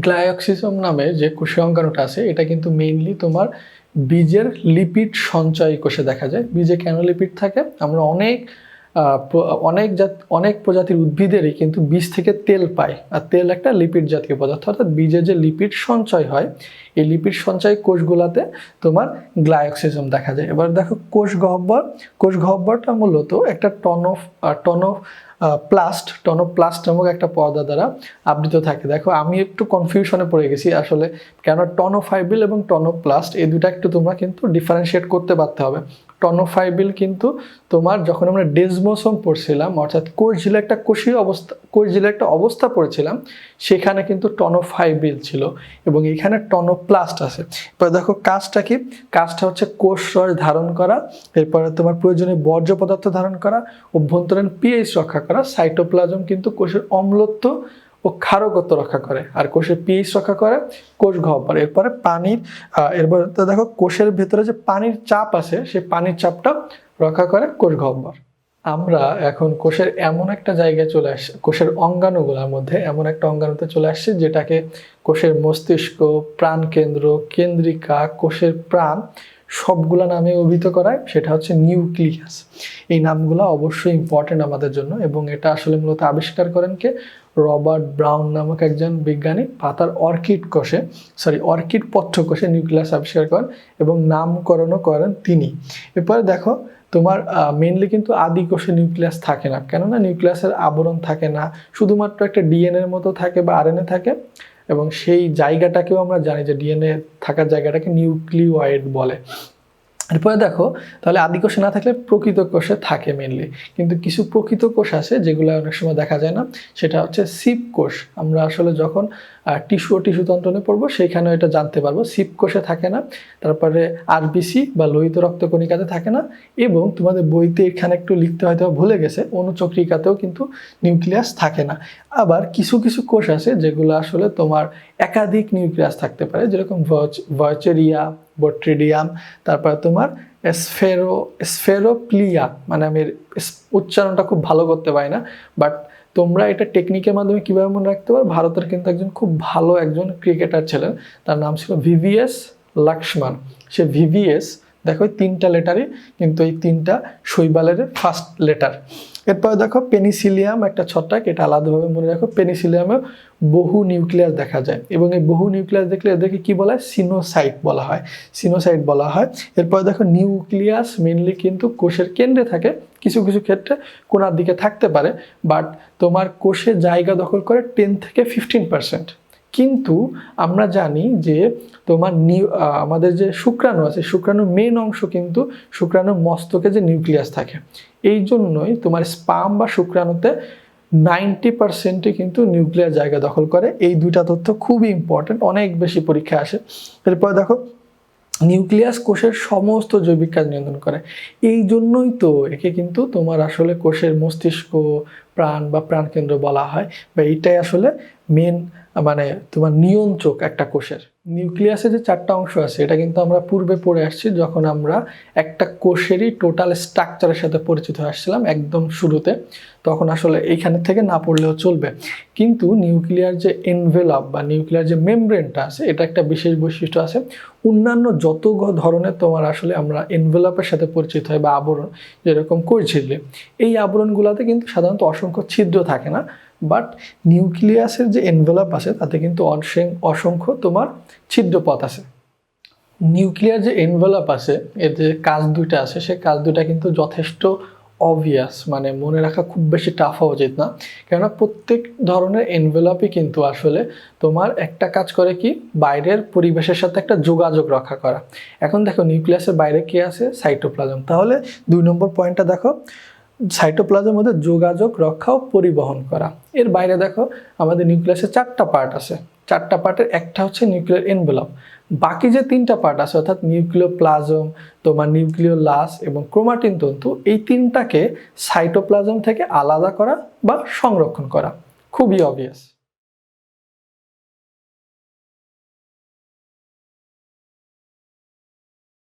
Glycolysis নামে যে কোষীয় অঙ্গাণুটা আছে এটা কিন্তু মেইনলি তোমার বীজের লিপিড সঞ্চয় কোষে দেখা যায়। বীজে কেন লিপিড থাকে? আমরা অনেক প্রজাতির উদ্ভিদেরই কিন্তু বীজ থেকে তেল পাই, আর তেল একটা লিপিড জাতীয় পদার্থ। অর্থাৎ বীজে যে লিপিড সঞ্চয় হয় এই লিপিড সঞ্চয় কোষগুলাতে তোমার গ্লাইকোলিসিস দেখা যায়। এবার দেখো কোষ গহ্বরটা মূলত একটা টনোপ্লাস্ট নামক একটা পর্দা দ্বারা আবৃত থাকে। দেখো আমি একটু কনফিউশনে পড়ে গেছি আসলে, কেন টনোফাইবিল এবং টনোপ্লাস্ট এই দুটা একটু তোমরা কিন্তু ডিফারেন্সিয়েট করতে পারতে হবে। টনোফাইবিল কিন্তু তোমার যখন আমরা ডেজমোসোম পড়ছিলাম, অর্থাৎ কোষঝিলে একটা অবস্থা পড়েছিলাম, সেখানে কিন্তু টনোফাইবিল ছিল এবং এখানে টনোপ্লাস্ট আছে। এবার দেখো কাজটা কি? কাজটা হচ্ছে কোষ রস ধারণ করা, এরপরে তোমার প্রয়োজনীয় বর্জ্য পদার্থ ধারণ করা, অভ্যন্তরীণ পিএইচ রক্ষা করা। সাইটোপ্লাজম কিন্তু কোষের অম্লত্ব ও ক্ষারকত্ব রক্ষা করে, আর কোষের পিএইচ রক্ষা করে কোষ গহ্বর। এরপরে এরপরে দেখো কোষের ভেতরে যে পানির চাপ আছে সেই পানির চাপটা রক্ষা করে কোষ গহ্বর। আমরা এখন কোষের এমন একটা জায়গায় চলে আসছি, কোষের অঙ্গাণুগুলোর মধ্যে এমন একটা অঙ্গাণুতে চলে আসছে যেটাকে কোষের মস্তিষ্ক, প্রাণকেন্দ্র, কেন্দ্রিকা, কোষের প্রাণ সবগুলা নামে অভিহিত করায়, সেটা হচ্ছে নিউক্লিয়াস। এই নামগুলো অবশ্যই ইম্পর্টেন্ট আমাদের জন্য, এবং এটা আসলে মূলত আবিষ্কার করেন কে? রবার্ট ব্রাউন নামক একজন বিজ্ঞানী পাতার অর্কিড পত্রকোষে নিউক্লিয়াস আবিষ্কার করেন এবং নামকরণও করেন তিনি। এরপরে দেখো তোমার মেইনলি কিন্তু আদি কোষে নিউক্লিয়াস থাকে না, কেননা নিউক্লিয়াসের আবরণ থাকে না, শুধুমাত্র একটা ডিএনএর মতো থাকে বা আরএনএ থাকে, এবং সেই জায়গাটাকেও আমরা জানি যে ডিএনএ থাকার জায়গাটাকে নিউক্লিওয়েড বলে। এরপরে দেখো তাহলে আদি কোষে না থাকলে প্রকৃত কোষে থাকে মেনলি, কিন্তু কিছু প্রকৃত কোষ আছে যেগুলো অনেক সময় দেখা যায় না, সেটা হচ্ছে সিপ কোষ। আমরা আসলে যখন টিস্যুতন্ত্র নিয়ে পড়বো সেইখানে এটা জানতে পারবো। সিপ কোষে থাকে না, তারপরে আরবিসি বা লোহিত রক্তকণিকাতে থাকে না, এবং তোমাদের বইতে এখানে একটু লিখতে হয়তো ভুলে গেছে, অনুচক্রিকাতেও কিন্তু নিউক্লিয়াস থাকে না। আবার কিছু কিছু কোষ আছে যেগুলো আসলে তোমার একাধিক নিউক্লিয়াস থাকতে পারে, যেরকম ভয়েচেরিয়া, বট্রিডিয়াম, তারপরে তোমার স্ফেরোপ্লিয়া, মানে আমি উচ্চারণটা খুব ভালো করতে পারি না, বাট তোমরা এটা টেকনিকের মাধ্যমে কীভাবে মনে রাখতে পারো? ভারতের কিন্তু খুব ভালো একজন ক্রিকেটার ছিলেন, তার নাম ছিল ভিভিএস লক্ষ্মণ। সে ভিভিএস দেখো এই 3টা লেটারই কিন্তু এই 3টা শৈবালের ফার্স্ট লেটার। এরপরে দেখো পেনিসিলিয়াম একটা ছত্রাক, এটা আলাদাভাবে মনে রাখো। পেনিসিলিয়ামে বহু নিউক্লিয়াস দেখা যায়, এবং এই বহু নিউক্লিয়াস দেখলে এদেরকে কি বলা হয়? সিনোসাইট বলা হয়। এরপরে দেখো নিউক্লিয়াস মেনলি কিন্তু কোষের কেন্দ্রে থাকে, কিছু কিছু ক্ষেত্রে কোণার দিকে থাকতে পারে, বাট তোমার কোষে জায়গা দখল করে 10 থেকে 15%। কিন্তু আমরা জানি যে তোমার আমাদের যে শুক্রাণু আছে, শুক্রাণুর মেন অংশ কিন্তু শুক্রাণুর মস্তকে যে নিউক্লিয়াস থাকে, এই জন্যই তোমার স্পার্ম বা শুক্রাণুতে 90% কিন্তু নিউক্লিয়াস জায়গা দখল করে। এই দুইটা তথ্য খুবই ইম্পর্টেন্ট, অনেক বেশি পরীক্ষায় আসে। এরপর দেখো নিউক্লিয়াস কোষের সমস্ত জৈবিক কাজ নিয়ন্ত্রণ করে, এই জন্যই তো একে কিন্তু তোমার আসলে কোষের মস্তিষ্ক, প্রাণ বা প্রাণকেন্দ্র বলা হয়, বা এইটাই আসলে মেন মানে তোমার নিয়ন্ত্রক একটা কোষের। নিউক্লিয়াসে যে 4টা অংশ আছে এটা কিন্তু আমরা পূর্বে পড়ে আসছি, যখন আমরা একটা কোষেরই টোটাল স্ট্রাকচারের সাথে পরিচিত হয়ে আসছিলাম একদম শুরুতে, তখন আসলে এইখানে থেকে না পড়লেও চলবে। কিন্তু নিউক্লিয়ার যে এনভেলপ বা নিউক্লিয়ার যে মেমব্রেনটা আছে, এটা একটা বিশেষ বৈশিষ্ট্য আছে। অন্যান্য যত ধরনের তোমার আসলে আমরা এনভেলপের সাথে পরিচিত হয় বা আবরণ, যেরকম কোষঝিল্লি, এই আবরণগুলোতে কিন্তু সাধারণত অসংখ্য ছিদ্র থাকে না, বাট নিউক্লিয়াসের যে এনভেলপ আছে তাতে কিন্তু অসংখ্য তোমার ছিদ্রপথ আছে। নিউক্লিয়ার যে এনভেলপ আছে, এর যে কাজ দুইটা আছে, সে কাজ দুইটা কিন্তু যথেষ্ট অবভিয়াস, মানে মনে রাখা খুব বেশি টাফ হওয়া উচিত না, কেননা প্রত্যেক ধরনের এনভেলপই কিন্তু আসলে তোমার একটা কাজ করে কি, বাইরের পরিবেশের সাথে একটা যোগাযোগ রক্ষা করা। এখন দেখো নিউক্লিয়াসের বাইরে কি আছে? সাইটোপ্লাজম। তাহলে 2 নম্বর পয়েন্টটা দেখো, সাইটোপ্লাজমের মধ্যে যোগাযোগ রক্ষা ও পরিবহন করা। এর বাইরে দেখো আমাদের নিউক্লিয়াসের 4টা পার্ট আছে, 4টা পার্টের একটা হচ্ছে নিউক্লিয়ার এনভেলপ, বাকি যে 3টা পার্ট আছে অর্থাৎ নিউক্লিওপ্লাজম, তোমার নিউক্লিওলাস এবং ক্রোমাটিন তন্তু, এই 3টাকে সাইটোপ্লাজম থেকে আলাদা করা বা সংরক্ষণ করা খুবই অবভিয়াস।